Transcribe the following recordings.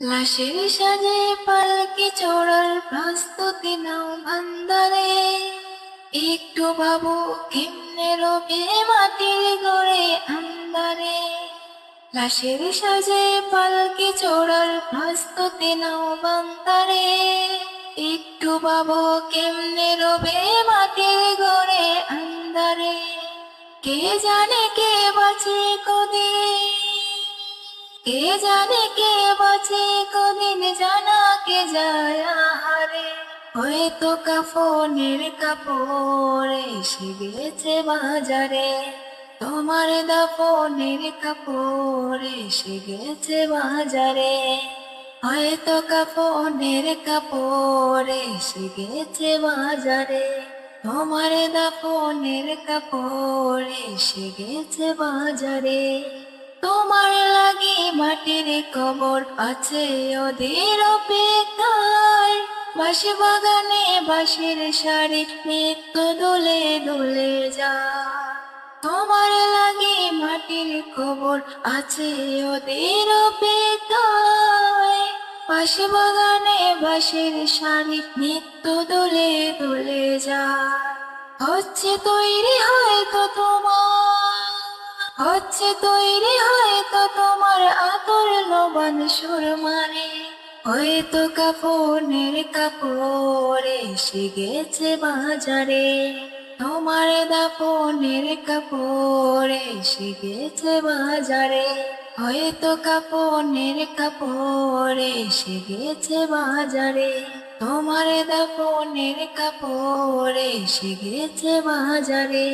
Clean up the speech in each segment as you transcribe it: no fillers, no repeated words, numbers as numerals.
লাশের সাজে পালকি চড়ার প্রস্তুতি নাও ভান্ডারে। একটু ভাবো কেমনে রবে মাটির ঘরে আন্ধারে। লাশের সাজে পালকি চড়ার প্রস্তুতি নাও ভান্ডারে। একটু ভাবো কেমনে রবে মাটির ঘরে আন্ধারে। কে জানে কে বাঁচে কদিন, কে জানে কে বাঁচে কদিন, জানা কে যায় আহারে। হয়তো কাফনের কাপড় এসে গেছে বাজারে। তোমার দাফনের কাপড় এসে গেছে বাজারে। হয়তো কাফনের কাপড় এসে গেছে বাজারে। তোমার দাফনের কাপড় এসে গেছে বাজারে। তোমার লাগি মাটির কবর আছে ওদের অপেক্ষায়। বাঁশি বাগানে বাঁশের শাড়ি নিত্য দোলে দোলে যায়। তোমার লাগি মাটির কবর আছে ওদের অপেক্ষায়। বাঁশি বাগানে বাঁশের শাড়ি নিত্য দোলে দোলে যায়। হচ্ছে তৈরি হয়তো তোমার, হচ্ছে তৈরি হয়তো তোমার আতর লবণ সুরমারে। হয়তো কাফনের কাপড় এসে গেছে বাজারে। তোমার দাফনের কাপড় এসে গেছে বাজারে। হয়তো কাফনের কাপড় এসে গেছে বাজারে। তোমার দাফনের কাপড় এসে গেছে বাজারে।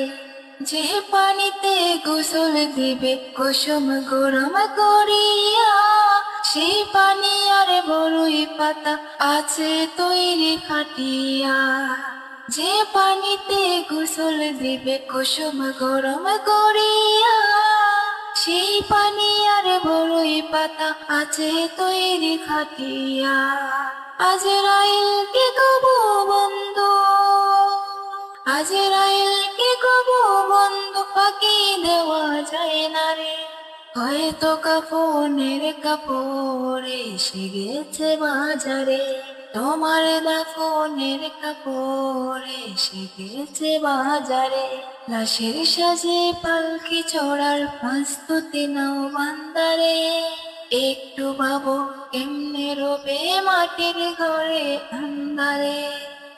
যে পানিতে গোসল দিবে কুসুম গরম করিয়া, সেই পানি আর বড়ই পাতা আছে তৈরি ফাটিয়া। যে পানিতে গোসল দিবে কুসুম গরম করিয়া, সেই পানি আর বড়ই পাতা আছে তৈরি ফাটিয়া। আজরাইল কে কবু বন্ধু, আজরাইল কে কবু বন্ধু ফাঁকি দেওয়া যায় না রে। হয়তো কাফনের কাপড় এসে গেছে বাজারে। তোমার দাফনের কাপড় এসে গেছে বাজারে। লাশের সাজে পালকি চড়ার প্রস্তুতি নাও বান্দারে। একটু ভাবো কেমনে রবে মাটির ঘরে আন্ধারে।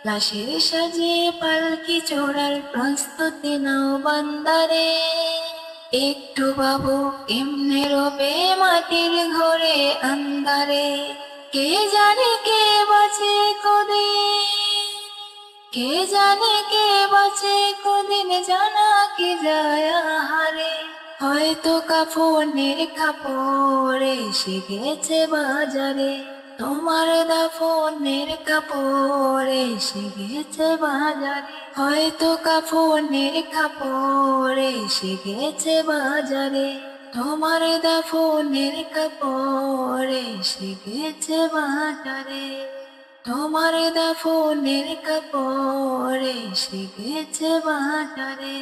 লাশের সাজে পালকি চড়ার প্রস্তুতি নাও বান্দারে। একটু ভাবো কেমনে রবে মাটির ঘরে আন্ধারে। কে জানে কে বাঁচে কদিন, কে জানে কে বাঁচে কদিন, জানা কে যায় আহারে। হয়তো কাফনের কাপড় এসে গেছে বাজারে। তোমার দাফনের কাপড় এসে গেছে বাজারে। হয়তো কাফনের কাপড় এসে গেছে বাজারে। তোমার দাফনের কাপড় এসে গেছে বাজারে। তোমার দাফনের কাপড় এসে গেছে বাজারে।